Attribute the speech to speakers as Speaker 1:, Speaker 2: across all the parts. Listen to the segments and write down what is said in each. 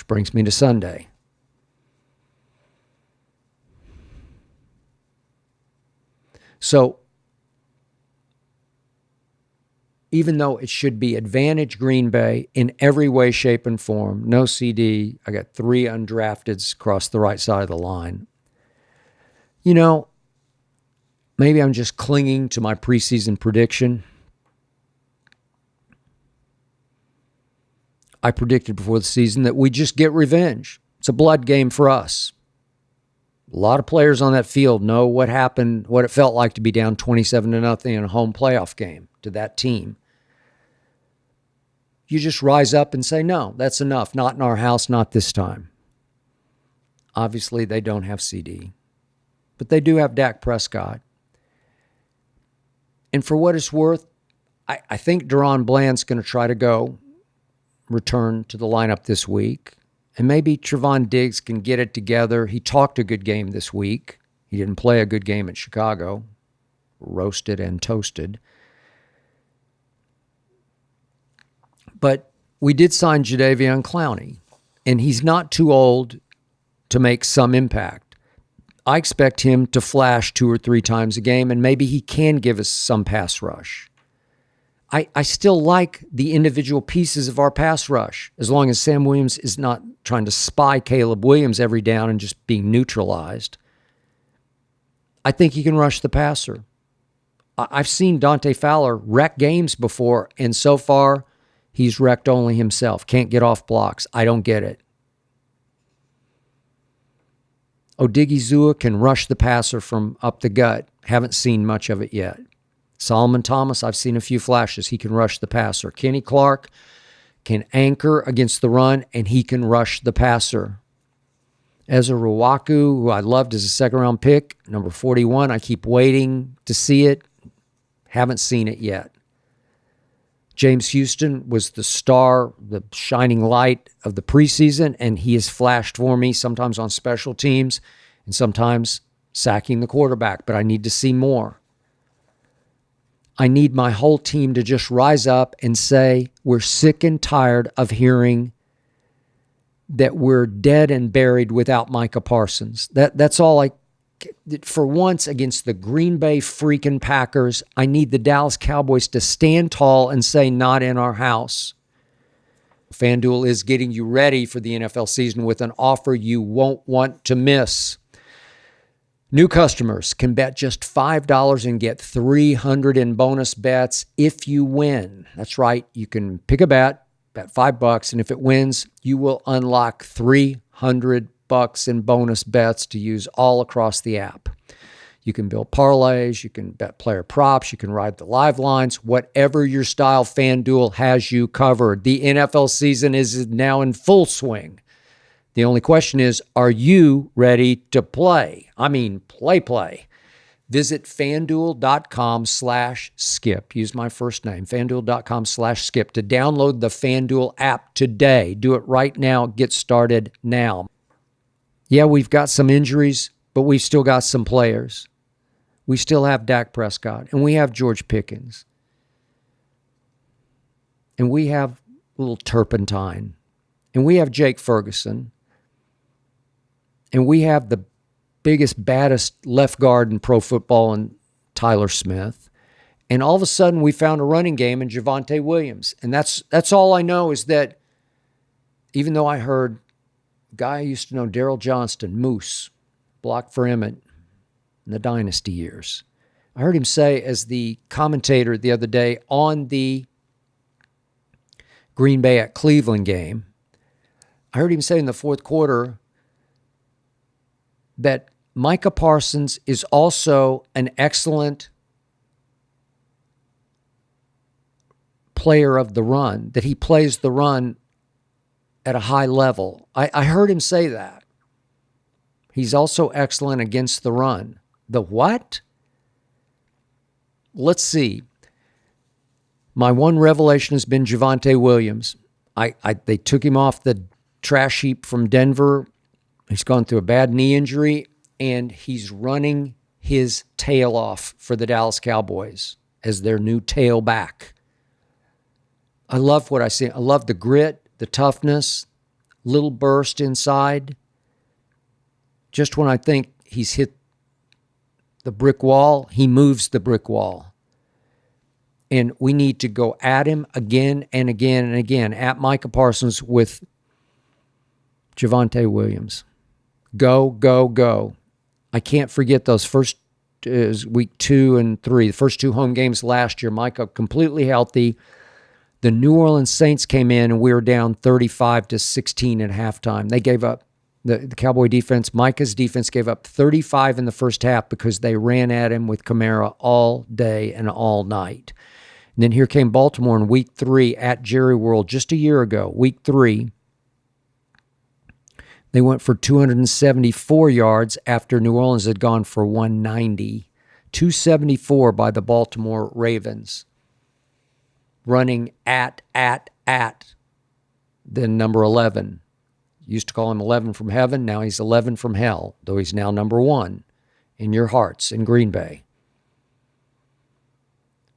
Speaker 1: which brings me to Sunday. So, even though it should be advantage Green Bay in every way, shape, and form, no CD, I got 3 undrafteds across the right side of the line. You know, maybe I'm just clinging to my preseason prediction. I predicted before the season that we just get revenge. It's a blood game for us. A lot of players on that field know what happened, what it felt like to be down 27-0 in a home playoff game to that team. You just rise up and say, no, that's enough. Not in our house, not this time. Obviously, they don't have CD, but they do have Dak Prescott. And for what it's worth, I think Deron Bland's going to try to return to the lineup this week. And maybe Trevon Diggs can get it together. He talked a good game this week. He didn't play a good game at Chicago. Roasted and toasted. But we did sign Jadeveon Clowney, and he's not too old to make some impact. I expect him to flash 2 or 3 times a game, and maybe he can give us some pass rush. I still like the individual pieces of our pass rush, as long as Sam Williams is not trying to spy Caleb Williams every down and just being neutralized. I think he can rush the passer. I've seen Dante Fowler wreck games before, and so far, he's wrecked only himself. Can't get off blocks. I don't get it. Odigizua can rush the passer from up the gut. Haven't seen much of it yet. Solomon Thomas, I've seen a few flashes. He can rush the passer. Kenny Clark can anchor against the run, and he can rush the passer. Ezra Ruwaku, who I loved as a second-round pick, number 41, I keep waiting to see it. Haven't seen it yet. James Houston was the star, the shining light of the preseason, and he has flashed for me, sometimes on special teams and sometimes sacking the quarterback, but I need to see more. I need my whole team to just rise up and say, we're sick and tired of hearing that we're dead and buried without Micah Parsons. That's all for once against the Green Bay freaking Packers, I need the Dallas Cowboys to stand tall and say, not in our house. FanDuel is getting you ready for the NFL season with an offer you won't want to miss. New customers can bet just $5 and get $300 in bonus bets if you win. That's right. You can pick a bet $5, and if it wins, you will unlock $300 in bonus bets to use all across the app. You can build parlays, you can bet player props, you can ride the live lines, whatever your style, FanDuel has you covered. The NFL season is now in full swing. The only question is, are you ready to play? I mean, play. Visit FanDuel.com/skip. Use my first name, FanDuel.com/skip, to download the FanDuel app today. Do it right now. Get started now. Yeah, we've got some injuries, but we've still got some players. We still have Dak Prescott, and we have George Pickens. And we have little Turpentine. And we have Jake Ferguson. And we have the biggest, baddest left guard in pro football in Tyler Smith. And all of a sudden, we found a running game in Javonte Williams. And that's all I know is that even though I heard a guy I used to know, Daryl Johnston, Moose, blocked for Emmett in the dynasty years. I heard him say as the commentator the other day on the Green Bay at Cleveland game, I heard him say in the fourth quarter that Micah Parsons is also an excellent player of the run, that he plays the run at a high level. I heard him say that. He's also excellent against the run. The what? Let's see. My one revelation has been Javonte Williams. They took him off the trash heap from Denver. He's gone through a bad knee injury, and he's running his tail off for the Dallas Cowboys as their new tailback. I love what I see. I love the grit, the toughness. little burst inside. Just when I think he's hit the brick wall, he moves the brick wall. And we need to go at him again and again and again, at Micah Parsons with Javonte Williams. Go, go, go. I can't forget those first week 2 and 3, the first 2 home games last year. Micah completely healthy. The New Orleans Saints came in and we were down 35-16 at halftime. They gave up, the Cowboy defense, Micah's defense gave up 35 in the first half because they ran at him with Kamara all day and all night. And then here came Baltimore in week 3 at Jerry World just a year ago, week 3. They went for 274 yards after New Orleans had gone for 190. 274 by the Baltimore Ravens. Running at the number 11. Used to call him 11 from heaven. Now he's 11 from hell, though he's now number 1 in your hearts in Green Bay.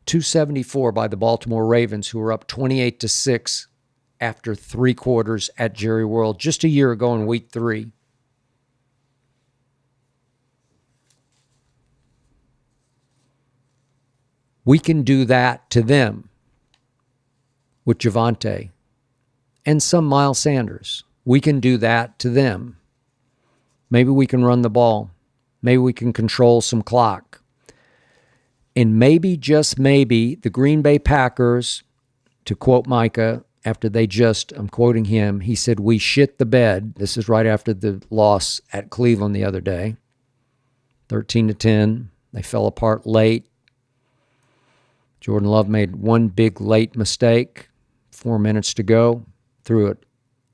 Speaker 1: 274 by the Baltimore Ravens, who were up 28-6 after 3 quarters at Jerry World just a year ago in week 3. We can do that to them with Javonte and some Miles Sanders. We can do that to them. Maybe we can run the ball. Maybe we can control some clock. And maybe, just maybe, the Green Bay Packers, to quote Micah, after they just, I'm quoting him, he said, we shit the bed. This is right after the loss at Cleveland the other day. 13-10. They fell apart late. Jordan Love made one big late mistake. 4 minutes to go. Threw an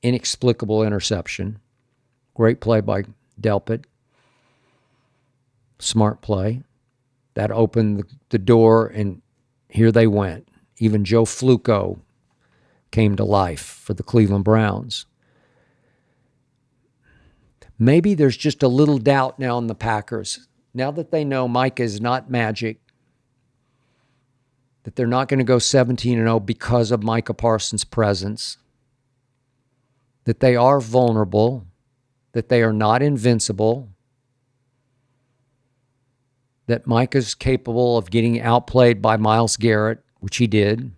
Speaker 1: inexplicable interception. Great play by Delpit. Smart play. That opened the door, and here they went. Even Joe Flacco came to life for the Cleveland Browns. Maybe there's just a little doubt now in the Packers. Now that they know Micah is not magic, that they're not going to go 17-0 because of Micah Parsons' presence, that they are vulnerable, that they are not invincible, that Micah's capable of getting outplayed by Myles Garrett, which he did.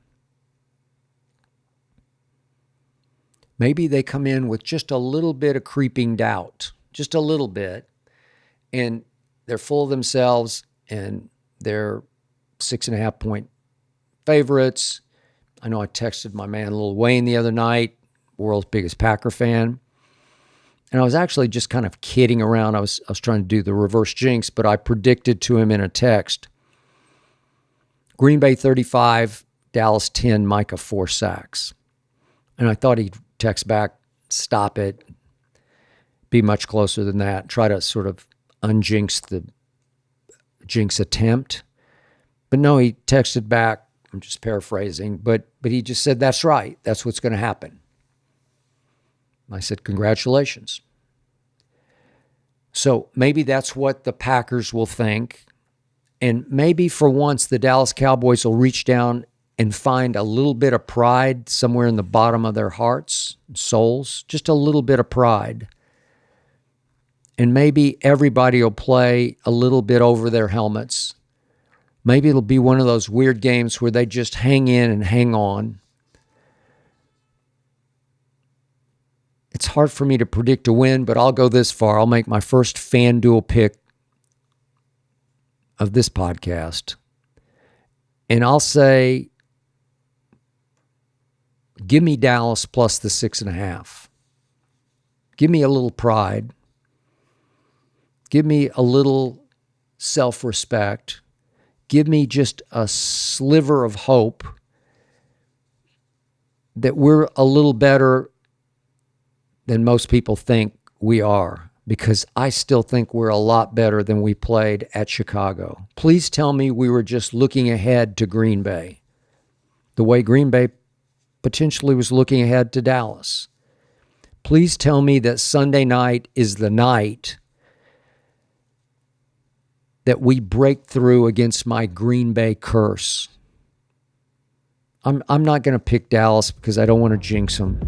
Speaker 1: Maybe they come in with just a little bit of creeping doubt, just a little bit, and they're full of themselves, and they're 6.5-point favorites. I know I texted my man Lil Wayne the other night, world's biggest Packer fan. And I was actually just kind of kidding around. I was trying to do the reverse jinx, but I predicted to him in a text, Green Bay 35, Dallas 10, Micah 4 sacks. And I thought he'd text back, stop it, be much closer than that, try to sort of unjinx the jinx attempt. But no, he texted back, I'm just paraphrasing, but he just said, that's right, that's what's going to happen. I said, congratulations. So maybe that's what the Packers will think. And maybe for once the Dallas Cowboys will reach down and find a little bit of pride somewhere in the bottom of their hearts, souls, just a little bit of pride. And maybe everybody will play a little bit over their helmets. Maybe it'll be one of those weird games where they just hang in and hang on. It's hard for me to predict a win, but I'll go this far. I'll make my first FanDuel pick of this podcast. And I'll say, give me Dallas plus the 6.5. Give me a little pride. Give me a little self-respect. Give me just a sliver of hope that we're a little better than most people think we are, because I still think we're a lot better than we played at Chicago. Please tell me we were just looking ahead to Green Bay, the way Green Bay potentially was looking ahead to Dallas. Please tell me that Sunday night is the night that we break through against my Green Bay curse. I'm not going to pick Dallas because I don't want to jinx them.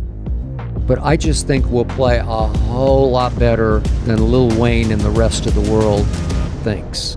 Speaker 1: But I just think we'll play a whole lot better than Lil Wayne and the rest of the world thinks.